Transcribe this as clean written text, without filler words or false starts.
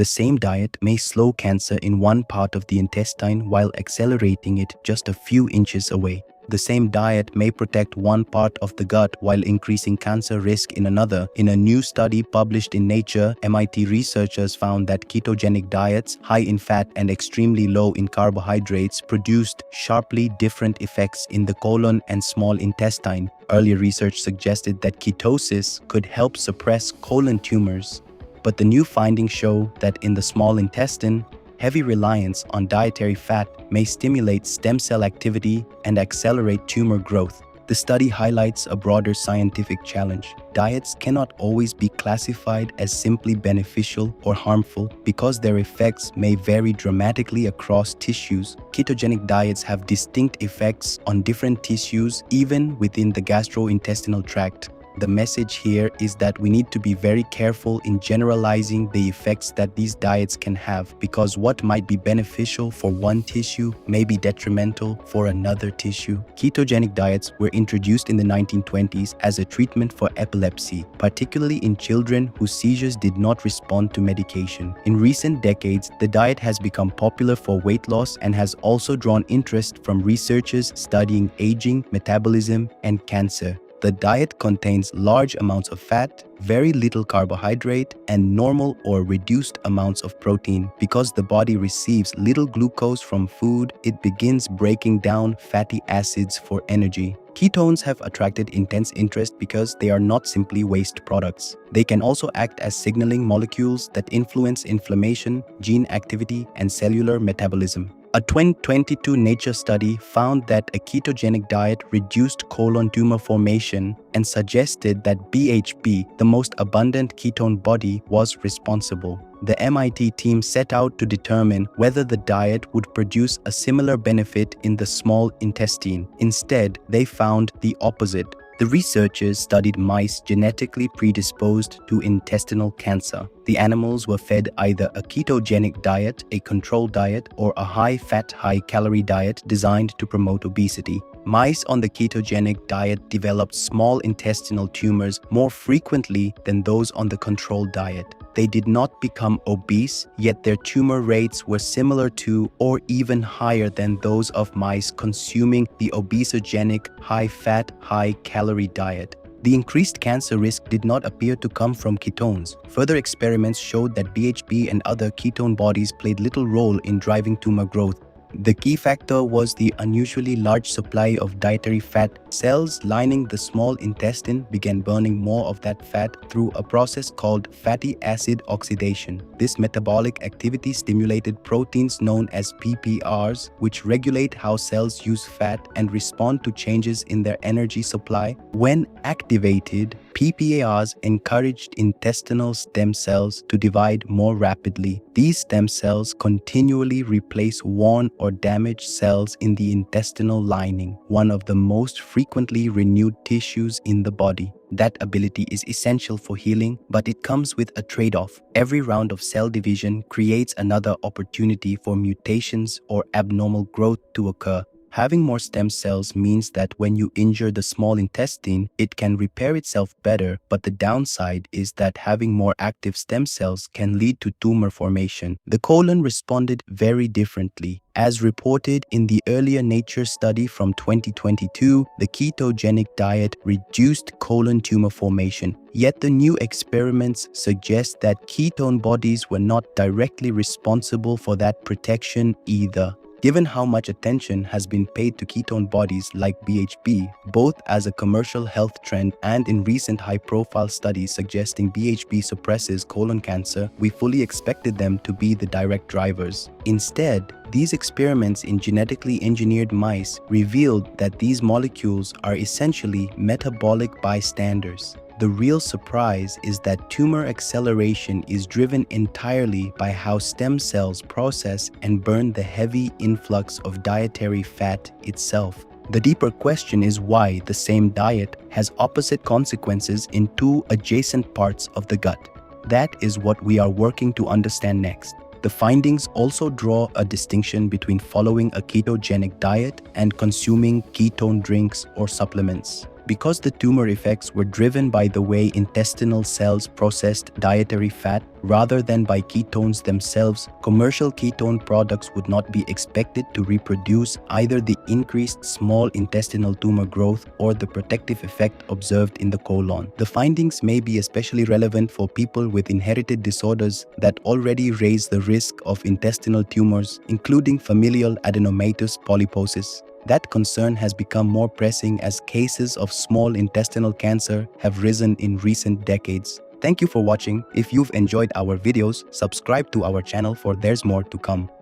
The same diet may slow cancer in one part of the intestine while accelerating it just a few inches away. The same diet may protect one part of the gut while increasing cancer risk in another. In a new study published in Nature, MIT researchers found that ketogenic diets, high in fat and extremely low in carbohydrates, produced sharply different effects in the colon and small intestine. Earlier research suggested that ketosis could help suppress colon tumors, but the new findings show that in the small intestine, heavy reliance on dietary fat may stimulate stem cell activity and accelerate tumor growth. The study highlights a broader scientific challenge. Diets cannot always be classified as simply beneficial or harmful because their effects may vary dramatically across tissues. Ketogenic diets have distinct effects on different tissues, even within the gastrointestinal tract. The message here is that we need to be very careful in generalizing the effects that these diets can have, because what might be beneficial for one tissue may be detrimental for another tissue. Ketogenic diets were introduced in the 1920s as a treatment for epilepsy, particularly in children whose seizures did not respond to medication. In recent decades, the diet has become popular for weight loss and has also drawn interest from researchers studying aging, metabolism, and cancer. The diet contains large amounts of fat, very little carbohydrate, and normal or reduced amounts of protein. Because the body receives little glucose from food, it begins breaking down fatty acids for energy. Ketones have attracted intense interest because they are not simply waste products. They can also act as signaling molecules that influence inflammation, gene activity, and cellular metabolism. A 2022 Nature study found that a ketogenic diet reduced colon tumor formation and suggested that BHB, the most abundant ketone body, was responsible. The MIT team set out to determine whether the diet would produce a similar benefit in the small intestine. Instead, they found the opposite. The researchers studied mice genetically predisposed to intestinal cancer. The animals were fed either a ketogenic diet, a control diet, or a high-fat, high-calorie diet designed to promote obesity. Mice on the ketogenic diet developed small intestinal tumors more frequently than those on the control diet. They did not become obese, yet their tumor rates were similar to or even higher than those of mice consuming the obesogenic, high-fat, high-calorie diet. The increased cancer risk did not appear to come from ketones. Further experiments showed that BHB and other ketone bodies played little role in driving tumor growth. The key factor was the unusually large supply of dietary fat. Cells lining the small intestine began burning more of that fat through a process called fatty acid oxidation. This metabolic activity stimulated proteins known as PPARs, which regulate how cells use fat and respond to changes in their energy supply. When activated, PPARs encouraged intestinal stem cells to divide more rapidly. These stem cells continually replace worn or damaged cells in the intestinal lining, one of the most frequently renewed tissues in the body. That ability is essential for healing, but it comes with a trade-off. Every round of cell division creates another opportunity for mutations or abnormal growth to occur. Having more stem cells means that when you injure the small intestine, it can repair itself better, but the downside is that having more active stem cells can lead to tumor formation. The colon responded very differently. As reported in the earlier Nature study from 2022, the ketogenic diet reduced colon tumor formation. Yet the new experiments suggest that ketone bodies were not directly responsible for that protection either. Given how much attention has been paid to ketone bodies like BHB, both as a commercial health trend and in recent high-profile studies suggesting BHB suppresses colon cancer, we fully expected them to be the direct drivers. Instead, these experiments in genetically engineered mice revealed that these molecules are essentially metabolic bystanders. The real surprise is that tumor acceleration is driven entirely by how stem cells process and burn the heavy influx of dietary fat itself. The deeper question is why the same diet has opposite consequences in two adjacent parts of the gut. That is what we are working to understand next. The findings also draw a distinction between following a ketogenic diet and consuming ketone drinks or supplements. Because the tumor effects were driven by the way intestinal cells processed dietary fat rather than by ketones themselves, commercial ketone products would not be expected to reproduce either the increased small intestinal tumor growth or the protective effect observed in the colon. The findings may be especially relevant for people with inherited disorders that already raise the risk of intestinal tumors, including familial adenomatous polyposis. That concern has become more pressing as cases of small intestinal cancer have risen in recent decades. Thank you for watching. If you've enjoyed our videos, subscribe to our channel for there's more to come.